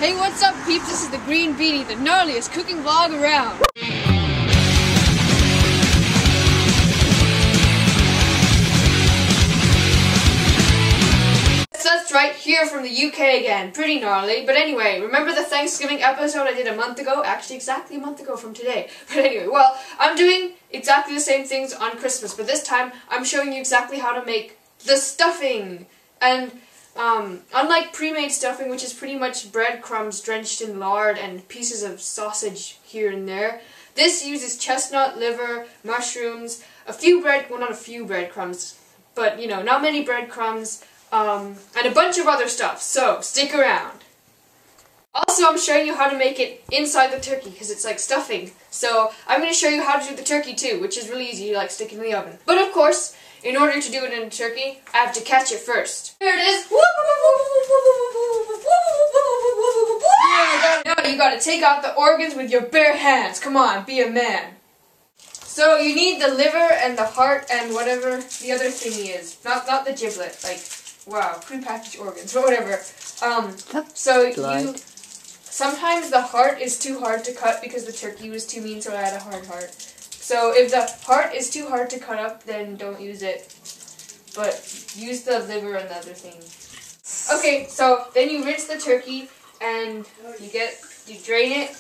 Hey, what's up, peeps? This is the Green Beanie, the gnarliest cooking vlog around. That's right, here from the UK again. Pretty gnarly. But anyway, remember the Thanksgiving episode I did a month ago? Actually, exactly a month ago from today. But anyway, well, I'm doing exactly the same things on Christmas, but this time I'm showing you exactly how to make the stuffing. And unlike pre-made stuffing, which is pretty much breadcrumbs drenched in lard and pieces of sausage here and there, this uses chestnut, liver, mushrooms, not a few breadcrumbs, but, you know, not many breadcrumbs, and a bunch of other stuff, so stick around. Also, I'm showing you how to make it inside the turkey, because it's like stuffing. So, I'm going to show you how to do the turkey too, which is really easy, you like stick it in the oven. But of course, in order to do it in a turkey, I have to catch it first. Here it is! Now you gotta take out the organs with your bare hands. Come on, be a man. So you need the liver and the heart and whatever the other thingy is. Not the giblet, like, wow, prepackaged organs, but whatever. Sometimes the heart is too hard to cut because the turkey was too mean, so I had a hard heart. So if the heart is too hard to cut up, then don't use it. But use the liver and the other thing. Okay, so then you rinse the turkey and you drain it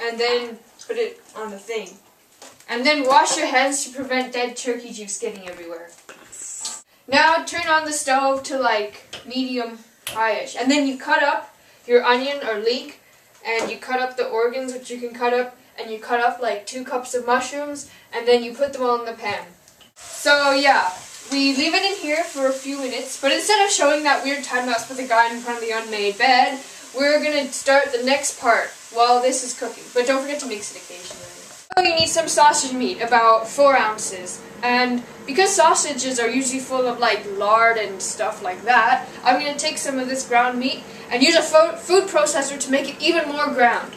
and then put it on the thing. And then wash your hands to prevent dead turkey juice getting everywhere. Now turn on the stove to like medium high-ish. And then you cut up your onion or leek and you cut up the organs, which you can cut up, and you cut up like 2 cups of mushrooms, and then you put them all in the pan. So yeah, we leave it in here for a few minutes, but instead of showing that weird time-lapse with the guy in front of the unmade bed, we're going to start the next part while this is cooking. But don't forget to mix it occasionally. So you need some sausage meat, about 4 ounces. And because sausages are usually full of like lard and stuff like that, I'm going to take some of this ground meat and use a food processor to make it even more ground.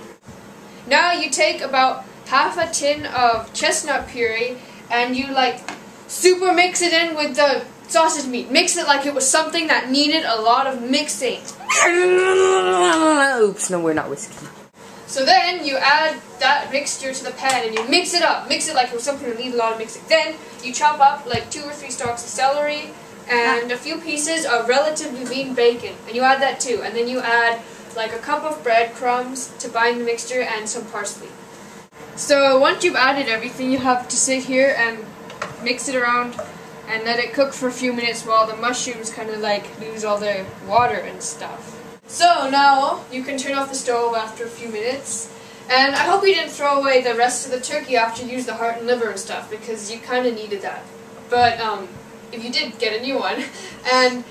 Now you take about half a tin of chestnut puree and you like super mix it in with the sausage meat. Mix it like it was something that needed a lot of mixing. Oops, no, we're not whiskey. So then you add that mixture to the pan and you mix it up. Mix it like it was something that needed a lot of mixing. Then you chop up like 2 or 3 stalks of celery and a few pieces of relatively lean bacon. And you add that too. And then you add like a cup of breadcrumbs to bind the mixture and some parsley. So once you've added everything, you have to sit here and mix it around and let it cook for a few minutes while the mushrooms kind of like lose all their water and stuff. So now you can turn off the stove after a few minutes, and I hope you didn't throw away the rest of the turkey after you used the heart and liver and stuff, because you kind of needed that. But if you did, get a new one. And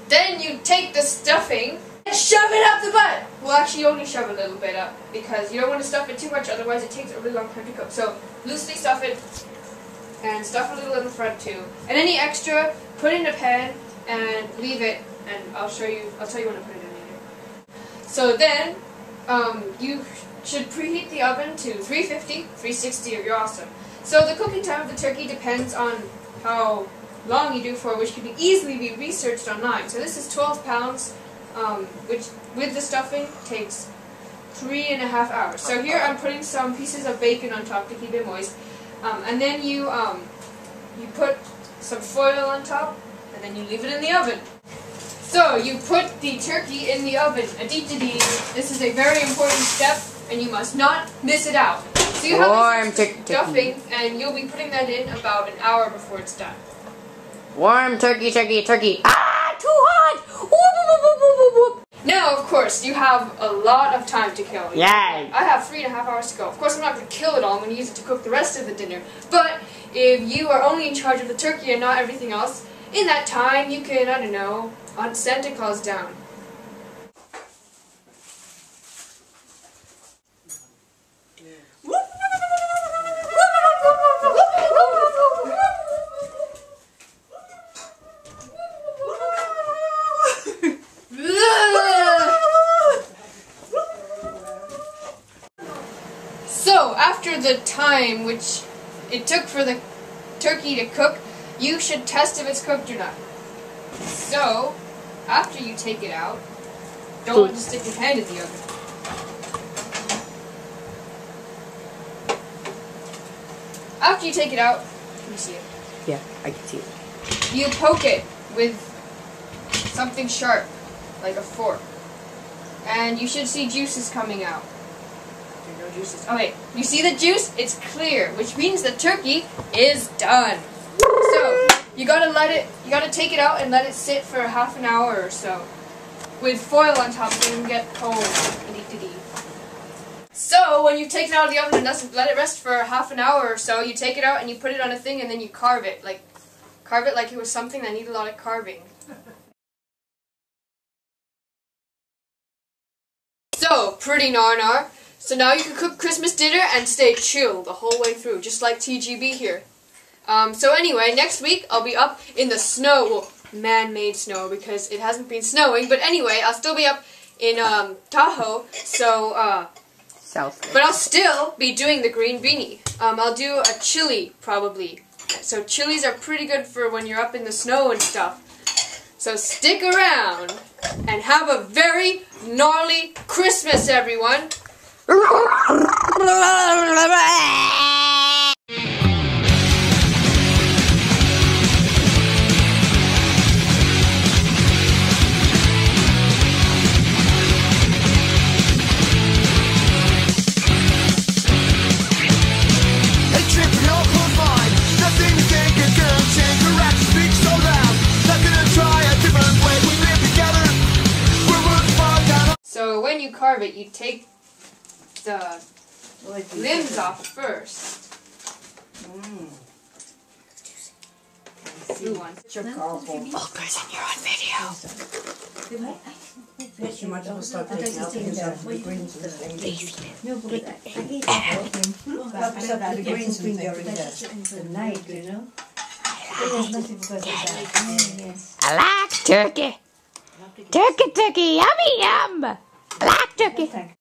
then you take the stuffing and shove it up the butt! Well, actually only shove a little bit up, because you don't want to stuff it too much, otherwise it takes a really long time to cook. So loosely stuff it, and stuff a little in the front too. And any extra, put in a pan and leave it, and I'll tell you when to put it in later. So then, you should preheat the oven to 350, 360, or you're awesome. So the cooking time of the turkey depends on how long you do for, which can easily be researched online. So this is 12 pounds, which with the stuffing takes 3.5 hours. So here I'm putting some pieces of bacon on top to keep it moist. And then you put some foil on top, and then you leave it in the oven. So you put the turkey in the oven. This is a very important step, and you must not miss it out. So you have this stuffing, and you'll be putting that in about an hour before it's done. Warm turkey, turkey, turkey. Ah, too hot! Now, of course, you have a lot of time to kill. Yay! I have 3.5 hours to go. Of course, I'm not going to kill it all. I'm going to use it to cook the rest of the dinner. But if you are only in charge of the turkey and not everything else, in that time you can, I don't know, hunt Santa Claus down. So, after the time which it took for the turkey to cook, you should test if it's cooked or not. So, after you take it out, Don't want to stick your hand in the oven. After you take it out, can you see it? Yeah, I can see it. You poke it with something sharp, like a fork. And you should see juices coming out. There are no juices. Oh wait, you see the juice? It's clear, which means the turkey is done. So, you gotta take it out and let it sit for half an hour or so. With foil on top so it doesn't get cold. So, when you take it out of the oven and let it rest for half an hour or so, you take it out and you put it on a thing and then you carve it like it was something that needed a lot of carving. So, pretty nar. So now you can cook Christmas dinner and stay chill the whole way through, just like TGB here. So anyway, next week I'll be up in the snow, well, man-made snow because it hasn't been snowing, but anyway, I'll still be up in Tahoe, so South. but I'll still be doing the green beanie. I'll do a chili probably. So chilies are pretty good for when you're up in the snow and stuff. So stick around and have a very gnarly Christmas, everyone. So when you carve it, you take the limbs off first. Blue one. Person, you're on video. You might have to start taking out the greens and things. No, but I eat the greens and things. The night, you know. I like turkey. Turkey, yummy, yum. I like turkey.